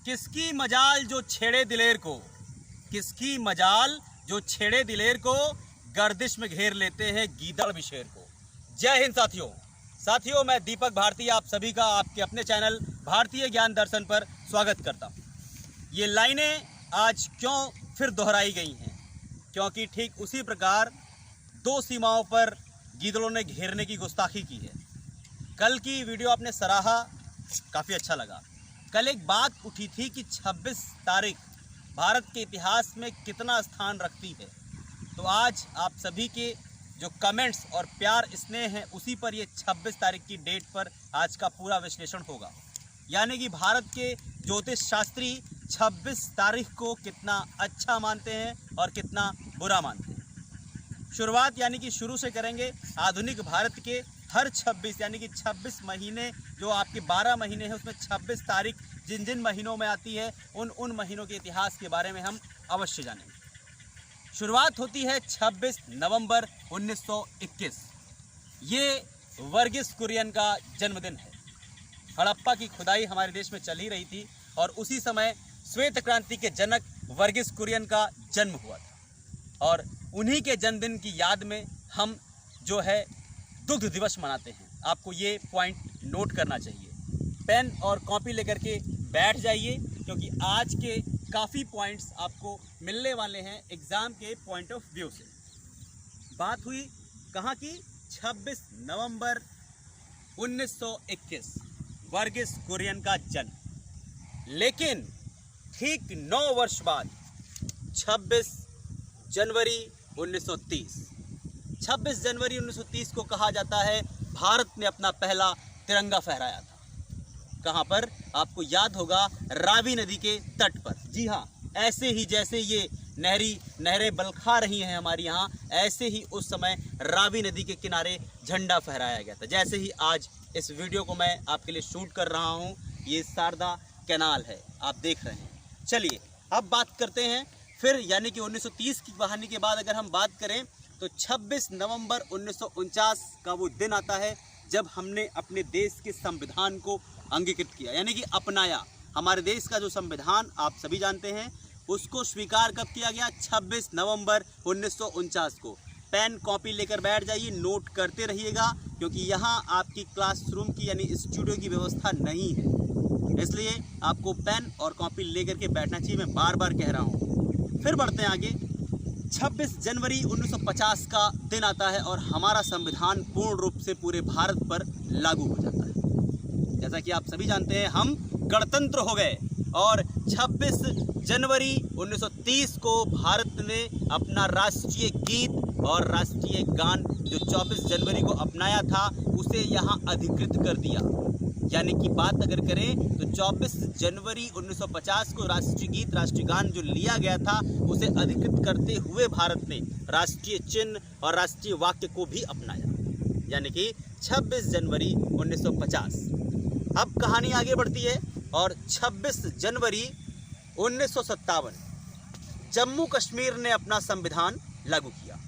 किसकी मजाल जो छेड़े दिलेर को, किसकी मजाल जो छेड़े दिलेर को, गर्दिश में घेर लेते हैं गीदड़ भी शेर को। जय हिंद साथियों, मैं दीपक भारती आप सभी का आपके अपने चैनल भारतीय ज्ञान दर्शन पर स्वागत करता हूँ। ये लाइनें आज क्यों फिर दोहराई गई हैं? क्योंकि ठीक उसी प्रकार दो सीमाओं पर गीदड़ों ने घेरने की गुस्ताखी की है। कल की वीडियो आपने सराहा, काफ़ी अच्छा लगा। कल एक बात उठी थी कि 26 तारीख भारत के इतिहास में कितना स्थान रखती है। तो आज आप सभी के जो कमेंट्स और प्यार स्नेह हैं उसी पर ये 26 तारीख की डेट पर आज का पूरा विश्लेषण होगा। यानी कि भारत के ज्योतिष शास्त्री 26 तारीख को कितना अच्छा मानते हैं और कितना बुरा मानते हैं। शुरुआत यानी कि शुरू से करेंगे। आधुनिक भारत के हर 26 यानी कि 26 महीने जो आपके 12 महीने हैं उसमें 26 तारीख जिन जिन महीनों में आती है उन महीनों के इतिहास के बारे में हम अवश्य जानेंगे। शुरुआत होती है 26 नवंबर 1921। ये वर्गीस कुरियन का जन्मदिन है। हड़प्पा की खुदाई हमारे देश में चल ही रही थी और उसी समय श्वेत क्रांति के जनक वर्गीस कुरियन का जन्म हुआ था और उन्हीं के जन्मदिन की याद में हम जो है दुग्ध दिवस मनाते हैं। आपको ये पॉइंट नोट करना चाहिए। पेन और कॉपी लेकर के बैठ जाइए क्योंकि आज के काफ़ी पॉइंट्स आपको मिलने वाले हैं एग्ज़ाम के पॉइंट ऑफ व्यू से। बात हुई कहाँ की? 26 नवंबर 1921 वर्गीस कुरियन का जन्म। लेकिन ठीक 9 वर्ष बाद 26 जनवरी 1930 26 जनवरी 1930 को कहा जाता है भारत ने अपना पहला तिरंगा फहराया था। कहाँ पर? आपको याद होगा, रावी नदी के तट पर। जी हाँ, ऐसे ही जैसे ये नहरें बलखा रही हैं हमारे यहाँ, ऐसे ही उस समय रावी नदी के किनारे झंडा फहराया गया था। जैसे ही आज इस वीडियो को मैं आपके लिए शूट कर रहा हूँ, ये शारदा कैनाल है, आप देख रहे हैं। चलिए अब बात करते हैं फिर, यानी कि 1930 की कहानी के बाद अगर हम बात करें तो 26 नवंबर 1949 का वो दिन आता है जब हमने अपने देश के संविधान को अंगीकृत किया, यानी कि अपनाया। हमारे देश का जो संविधान आप सभी जानते हैं उसको स्वीकार कब किया गया? 26 नवंबर 1949 को। पेन कॉपी लेकर बैठ जाइए, नोट करते रहिएगा क्योंकि यहाँ आपकी क्लासरूम की यानी स्टूडियो की व्यवस्था नहीं है, इसलिए आपको पेन और कॉपी लेकर के बैठना चाहिए। मैं बार बार कह रहा हूँ। फिर बढ़ते हैं आगे। 26 जनवरी 1950 का दिन आता है और हमारा संविधान पूर्ण रूप से पूरे भारत पर लागू हो जाता है। जैसा कि आप सभी जानते हैं हम गणतंत्र हो गए और 26 जनवरी 1930 को भारत ने अपना राष्ट्रीय गीत और राष्ट्रीय गान जो 24 जनवरी को अपनाया था उसे यहाँ अधिकृत कर दिया। यानी कि बात अगर करें तो 24 जनवरी 1950 को राष्ट्रीय गीत राष्ट्रीय गान जो लिया गया था उसे अधिकृत करते हुए भारत ने राष्ट्रीय चिन्ह और राष्ट्रीय वाक्य को भी अपनाया, यानी कि 26 जनवरी 1950। अब कहानी आगे बढ़ती है और 26 जनवरी 1957 जम्मू कश्मीर ने अपना संविधान लागू किया।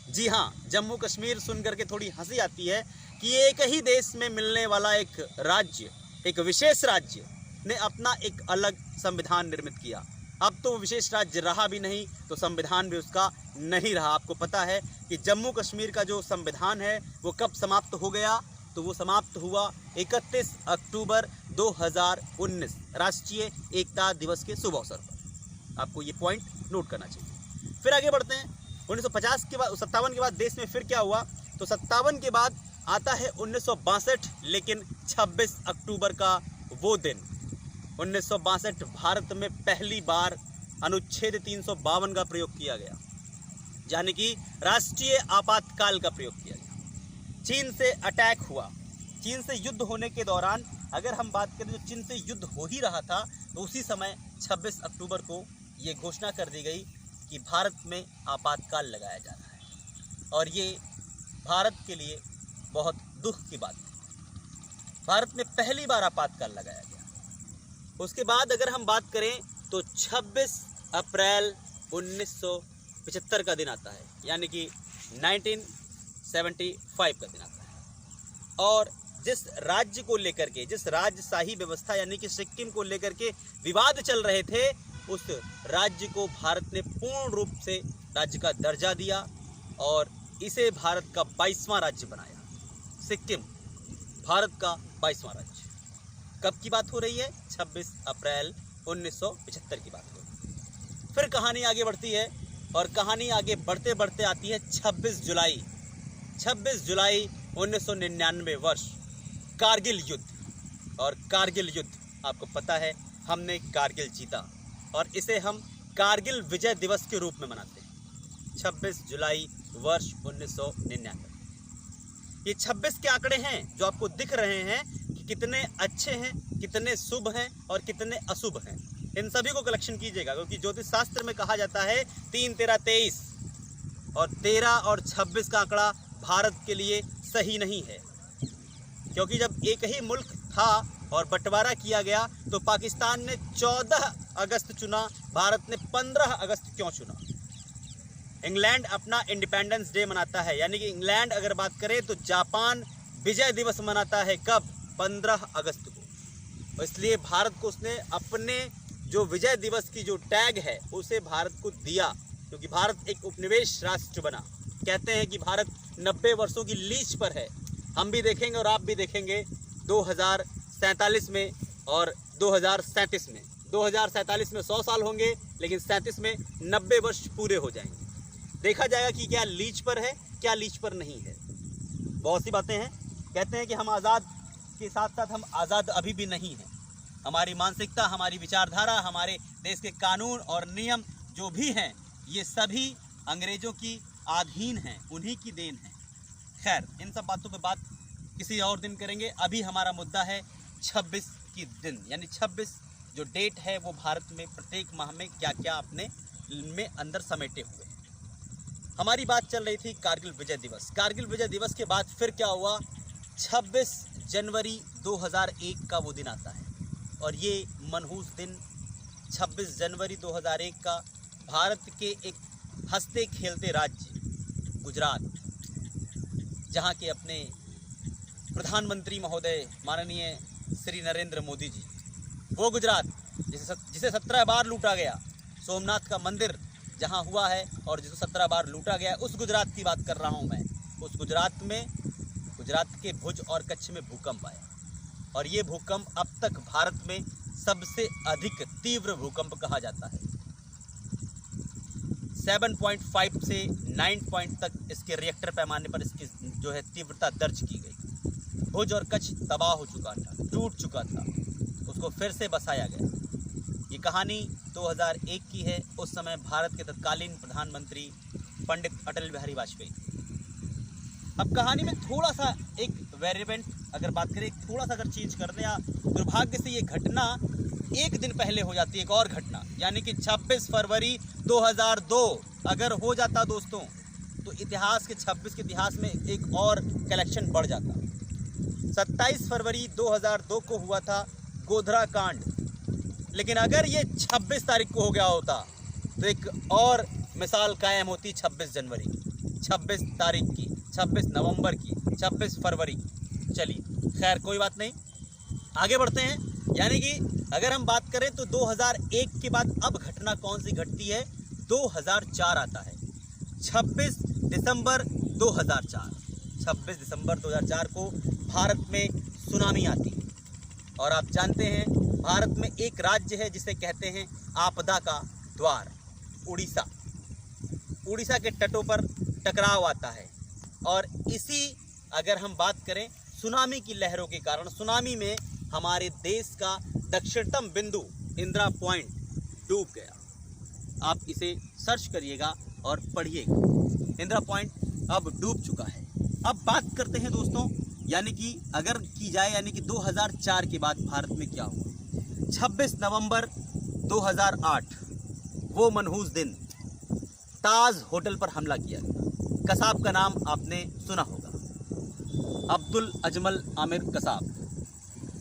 जी हाँ, जम्मू कश्मीर सुनकर के थोड़ी हंसी आती है कि एक ही देश में मिलने वाला एक राज्य, एक विशेष राज्य ने अपना एक अलग संविधान निर्मित किया। अब तो विशेष राज्य रहा भी नहीं तो संविधान भी उसका नहीं रहा। आपको पता है कि जम्मू कश्मीर का जो संविधान है वो कब समाप्त हो गया? तो वो समाप्त हुआ 31 अक्टूबर 2019 राष्ट्रीय एकता दिवस के शुभ अवसर पर। आपको ये पॉइंट नोट करना चाहिए। फिर आगे बढ़ते हैं। 1950 के बाद 57 के बाद देश में फिर क्या हुआ? तो 57 के बाद आता है 1962, लेकिन 26 अक्टूबर का वो दिन 1962 भारत में पहली बार अनुच्छेद 352 का प्रयोग किया गया, यानी कि राष्ट्रीय आपातकाल का प्रयोग किया गया। चीन से अटैक हुआ। चीन से युद्ध होने के दौरान अगर हम बात करें तो चीन से युद्ध हो ही रहा था तो उसी समय 26 अक्टूबर को ये घोषणा कर दी गई कि भारत में आपातकाल लगाया जा रहा है और ये भारत के लिए बहुत दुख की बात थी। भारत में पहली बार आपातकाल लगाया गया। उसके बाद अगर हम बात करें तो 26 अप्रैल 1975 का दिन आता है, यानी कि 1975 का दिन आता है और जिस राज्य को लेकर के, जिस राजशाही व्यवस्था यानी कि सिक्किम को लेकर के विवाद चल रहे थे, उस राज्य को भारत ने पूर्ण रूप से राज्य का दर्जा दिया और इसे भारत का 22वां राज्य बनाया। सिक्किम भारत का 22वां राज्य। कब की बात हो रही है? 26 अप्रैल 1975 की बात हो रही है। फिर कहानी आगे बढ़ती है और कहानी आगे बढ़ते बढ़ते आती है 26 जुलाई 1999 वर्ष, कारगिल युद्ध। और कारगिल युद्ध आपको पता है, हमने कारगिल जीता और इसे हम कारगिल विजय दिवस के रूप में मनाते हैं। 26 जुलाई वर्ष 1999। ये 26 के आंकड़े हैं जो आपको दिख रहे हैं कि कितने अच्छे हैं, कितने शुभ हैं और कितने अशुभ हैं। इन सभी को कलेक्शन कीजिएगा, क्योंकि ज्योतिष शास्त्र में कहा जाता है 3, 13, 23 और 13 और 26 का आंकड़ा भारत के लिए सही नहीं है। क्योंकि जब एक ही मुल्क था और बंटवारा किया गया तो पाकिस्तान ने 14 अगस्त चुना, भारत ने 15 अगस्त क्यों चुना? इंग्लैंड अपना इंडिपेंडेंस डे मनाता है, यानी कि इंग्लैंड अगर बात करें तो जापान विजय दिवस मनाता है कब? 15 अगस्त को। इसलिए भारत को उसने अपने जो विजय दिवस की जो टैग है उसे भारत को दिया, क्योंकि भारत एक उपनिवेश राष्ट्र बना। कहते हैं कि भारत 90 वर्षों की लीज पर है। हम भी देखेंगे और आप भी देखेंगे 2047 में और 2037 में। 2047 में 100 साल होंगे, लेकिन 37 में 90 वर्ष पूरे हो जाएंगे। देखा जाएगा कि क्या लीज पर है, क्या लीज पर नहीं है। बहुत सी बातें हैं। कहते हैं कि हम आज़ाद के साथ साथ हम आज़ाद अभी भी नहीं हैं। हमारी मानसिकता, हमारी विचारधारा, हमारे देश के कानून और नियम जो भी हैं, ये सभी अंग्रेजों की अधीन हैं, उन्हीं की देन है। खैर, इन सब बातों पे बात किसी और दिन करेंगे। अभी हमारा मुद्दा है 26 की दिन, यानी 26 जो डेट है वो भारत में प्रत्येक माह में क्या क्या अपने में अंदर समेटे हुए। हमारी बात चल रही थी कारगिल विजय दिवस। कारगिल विजय दिवस के बाद फिर क्या हुआ? 26 जनवरी 2001 का वो दिन आता है और ये मनहूस दिन 26 जनवरी 2001 का भारत के एक हंसते खेलते राज्य गुजरात, जहाँ के अपने प्रधानमंत्री महोदय माननीय श्री नरेंद्र मोदी जी, वो गुजरात जिसे 17 बार लूटा गया, सोमनाथ का मंदिर जहाँ हुआ है और जिसे 17 बार लूटा गया, उस गुजरात की बात कर रहा हूँ मैं। उस गुजरात में, गुजरात के भुज और कच्छ में भूकंप आया और ये भूकंप अब तक भारत में सबसे अधिक तीव्र भूकंप कहा जाता है। 7.5 से 9 पॉइंट तक इसके रिएक्टर पैमाने पर इसकी जो है तीव्रता दर्ज की गई। भुज और कच्छ तबाह हो चुका था, टूट चुका था, उसको फिर से बसाया गया। ये कहानी 2001 की है। उस समय भारत के तत्कालीन प्रधानमंत्री पंडित अटल बिहारी वाजपेयी। अब कहानी में थोड़ा सा एक वेरिएंट अगर बात करें, थोड़ा सा अगर चेंज कर दें, या दुर्भाग्य से ये घटना एक दिन पहले हो जाती है, एक और घटना, यानी कि 26 फरवरी 2002 अगर हो जाता दोस्तों, तो इतिहास के 26 के इतिहास में एक और कलेक्शन बढ़ जाता। 27 फरवरी 2002 को हुआ था गोधरा कांड, लेकिन अगर ये 26 तारीख को हो गया होता तो एक और मिसाल कायम होती 26 जनवरी, 26 तारीख की, 26 नवंबर की, 26 फरवरी की। चलिए खैर कोई बात नहीं, आगे बढ़ते हैं। यानी कि अगर हम बात करें तो 2001 के बाद अब घटना कौन सी घटती है? 2004 आता है। 26 दिसंबर 2004, 26 दिसंबर 2004 को भारत में सुनामी आती है। और आप जानते हैं भारत में एक राज्य है जिसे कहते हैं आपदा का द्वार, उड़ीसा। उड़ीसा के तटों पर टकराव आता है और इसी अगर हम बात करें सुनामी की लहरों के कारण, सुनामी में हमारे देश का दक्षिणतम बिंदु इंदिरा पॉइंट डूब गया। आप इसे सर्च करिएगा और पढ़िएगा, इंदिरा पॉइंट अब डूब चुका है। अब बात करते हैं दोस्तों, यानी कि अगर की जाए, यानी कि 2004 के बाद भारत में क्या हुआ। 26 नवंबर 2008 वो मनहूस दिन, ताज होटल पर हमला किया गया। कसाब का नाम आपने सुना होगा, अब्दुल अजमल आमिर कसाब।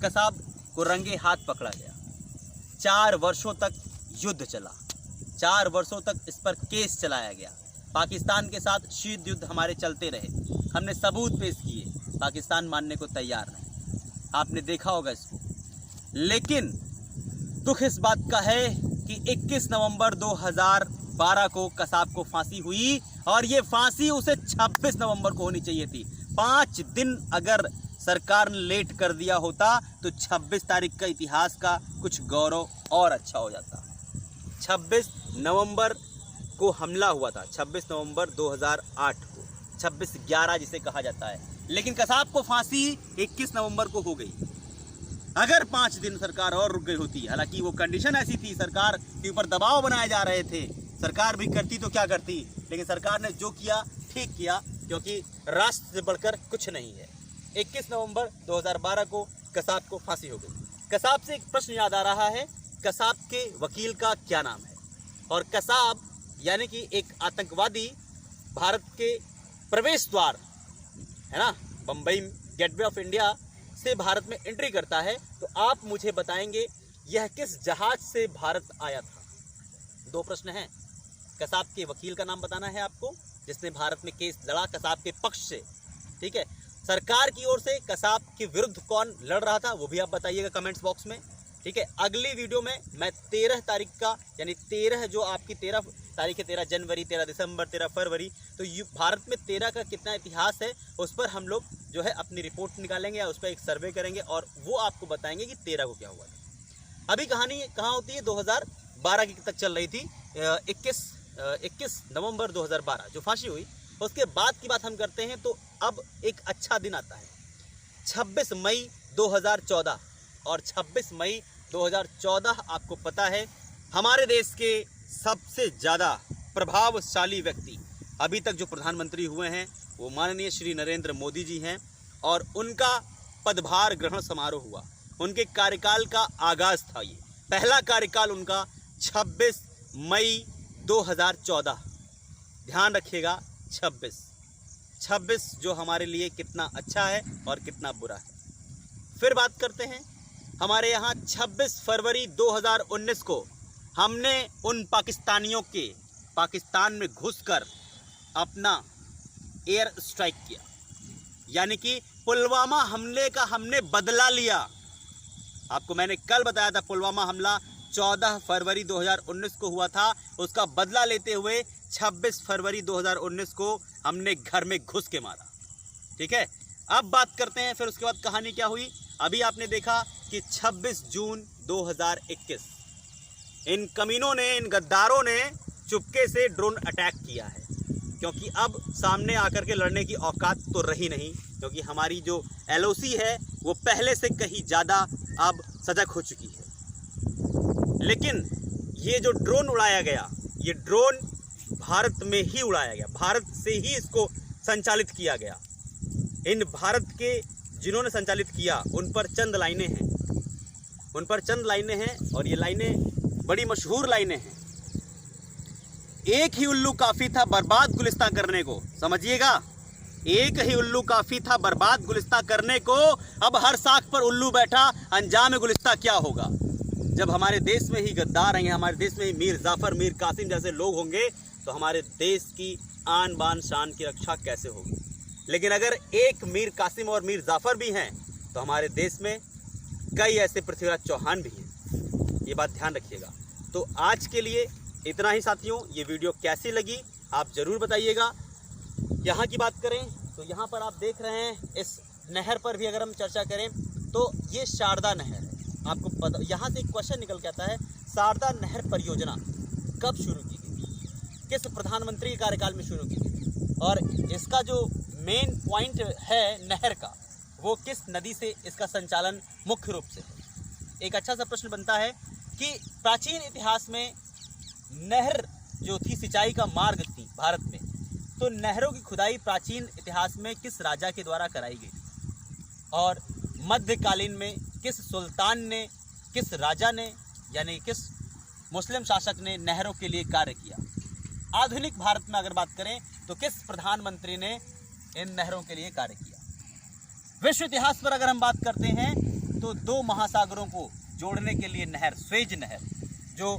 कसाब को रंगे हाथ पकड़ा गया। 4 वर्षों तक युद्ध चला, 4 वर्षों तक इस पर केस चलाया गया। पाकिस्तान के साथ शीत युद्ध हमारे चलते रहे, हमने सबूत पेश किए, पाकिस्तान मानने को तैयार नहीं। आपने देखा होगा इसको। लेकिन दुख इस बात का है कि 21 नवंबर 2012 को कसाब को फांसी हुई और ये फांसी उसे 26 नवंबर को होनी चाहिए थी। 5 दिन अगर सरकार ने लेट कर दिया होता तो 26 तारीख का इतिहास का कुछ गौरव और अच्छा हो जाता। 26 नवंबर को हमला हुआ था, 26 नवंबर 2008 को, 26/11 जिसे कहा जाता है। लेकिन कसाब को फांसी 21 नवंबर को हो गई। अगर 5 दिन सरकार और रुक गई होती, हालांकि वो कंडीशन ऐसी थी, सरकार के ऊपर दबाव बनाए जा रहे थे, सरकार भी करती तो क्या करती, लेकिन सरकार ने जो किया ठीक किया, क्योंकि राष्ट्र से बढ़कर कुछ नहीं है। 21 नवंबर 2012 को कसाब को फांसी हो गई। कसाब से एक प्रश्न याद आ रहा है, कसाब के वकील का क्या नाम है? और कसाब यानी कि एक आतंकवादी भारत के प्रवेश द्वार है ना, बम्बई गेटवे ऑफ इंडिया से भारत में एंट्री करता है। तो आप मुझे बताएंगे यह किस जहाज से भारत आया था? 2 प्रश्न हैं। कसाब के वकील का नाम बताना है आपको, जिसने भारत में केस लड़ा कसाब के पक्ष से, ठीक है। सरकार की ओर से कसाब के विरुद्ध कौन लड़ रहा था वो भी आप बताइएगा कमेंट्स बॉक्स में, ठीक है। अगली वीडियो में मैं 13 तारीख का, यानी 13 जो आपकी 13 तारीख है, 13 जनवरी, 13 दिसंबर, 13 फरवरी, तो भारत में 13 का कितना इतिहास है उस पर हम लोग जो है अपनी रिपोर्ट निकालेंगे या उस पर एक सर्वे करेंगे और वो आपको बताएंगे कि 13 को क्या हुआ था। अभी कहानी कहाँ होती है, 2012 की तक चल रही थी। 21 नवंबर 2012 जो फांसी हुई, उसके बाद की बात हम करते हैं। तो अब एक अच्छा दिन आता है, 26 मई 2014। और 26 मई 2014 आपको पता है हमारे देश के सबसे ज़्यादा प्रभावशाली व्यक्ति अभी तक जो प्रधानमंत्री हुए हैं वो माननीय श्री नरेंद्र मोदी जी हैं, और उनका पदभार ग्रहण समारोह हुआ। उनके कार्यकाल का आगाज़ था, ये पहला कार्यकाल उनका 26 मई 2014। ध्यान रखिएगा, 26 जो हमारे लिए कितना अच्छा है और कितना बुरा है। फिर बात करते हैं हमारे यहाँ 26 फरवरी 2019 को हमने उन पाकिस्तानियों के पाकिस्तान में घुसकर अपना एयर स्ट्राइक किया, यानी कि पुलवामा हमले का हमने बदला लिया। आपको मैंने कल बताया था पुलवामा हमला 14 फरवरी 2019 को हुआ था, उसका बदला लेते हुए 26 फरवरी 2019 को हमने घर में घुस के मारा, ठीक है। अब बात करते हैं फिर उसके बाद कहानी क्या हुई। अभी आपने देखा कि 26 जून 2021 इन कमीनों ने, इन गद्दारों ने चुपके से ड्रोन अटैक किया है, क्योंकि अब सामने आकर के लड़ने की औकात तो रही नहीं, क्योंकि हमारी जो LOC है वो पहले से कहीं ज़्यादा अब सजग हो चुकी है। लेकिन ये जो ड्रोन उड़ाया गया, ये ड्रोन भारत में ही उड़ाया गया, भारत से ही इसको संचालित किया गया। इन भारत के जिन्होंने संचालित किया उन पर चंद लाइनें हैं, और ये लाइनें बड़ी मशहूर लाइनें हैं। एक ही उल्लू काफ़ी था बर्बाद गुलिस्तां करने को, समझिएगा, एक ही उल्लू काफ़ी था बर्बाद गुलिस्तां करने को, अब हर साख पर उल्लू बैठा, अंजाम गुलिस्तां क्या होगा। जब हमारे देश में ही गद्दार रहेंगे, हमारे देश में ही मीर जाफर, मीर कासिम जैसे लोग होंगे, तो हमारे देश की आन बान शान की रक्षा कैसे होगी। लेकिन अगर एक मीर कासिम और मीर जाफर भी हैं तो हमारे देश में कई ऐसे पृथ्वीराज चौहान भी हैं, ये बात ध्यान रखिएगा। तो आज के लिए इतना ही साथियों, ये वीडियो कैसी लगी आप ज़रूर बताइएगा। यहाँ की बात करें तो यहाँ पर आप देख रहे हैं, इस नहर पर भी अगर हम चर्चा करें तो ये शारदा नहर है। आपको पता, यहाँ से एक क्वेश्चन निकल के आता है, शारदा नहर परियोजना कब शुरू की गई थी, किस प्रधानमंत्री के कार्यकाल में शुरू की गई, और इसका जो मेन पॉइंट है नहर का, वो किस नदी से इसका संचालन मुख्य रूप से है। एक अच्छा सा प्रश्न बनता है कि प्राचीन इतिहास में नहर जो थी सिंचाई का मार्ग थी भारत में, तो नहरों की खुदाई प्राचीन इतिहास में किस राजा के द्वारा कराई गई थी, और मध्यकालीन में किस सुल्तान ने, किस राजा ने, यानी किस मुस्लिम शासक ने नहरों के लिए कार्य किया। आधुनिक भारत में अगर बात करें तो किस प्रधानमंत्री ने इन नहरों के लिए कार्य किया। विश्व इतिहास पर अगर हम बात करते हैं तो 2 महासागरों को जोड़ने के लिए नहर, स्वेज नहर, जो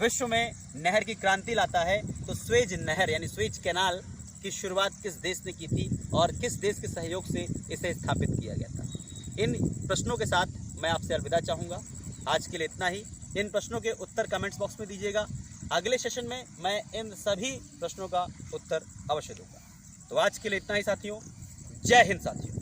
विश्व में नहर की क्रांति लाता है, तो स्वेज नहर यानी स्वेज कैनाल की शुरुआत किस देश ने की थी और किस देश के सहयोग से इसे स्थापित किया गया था। इन प्रश्नों के साथ मैं आपसे अलविदा चाहूँगा। आज के लिए इतना ही। इन प्रश्नों के उत्तर कमेंट्स बॉक्स में दीजिएगा। अगले सेशन में मैं इन सभी प्रश्नों का उत्तर अवश्य दूंगा। तो आज के लिए इतना ही साथियों। जय हिंद साथियों।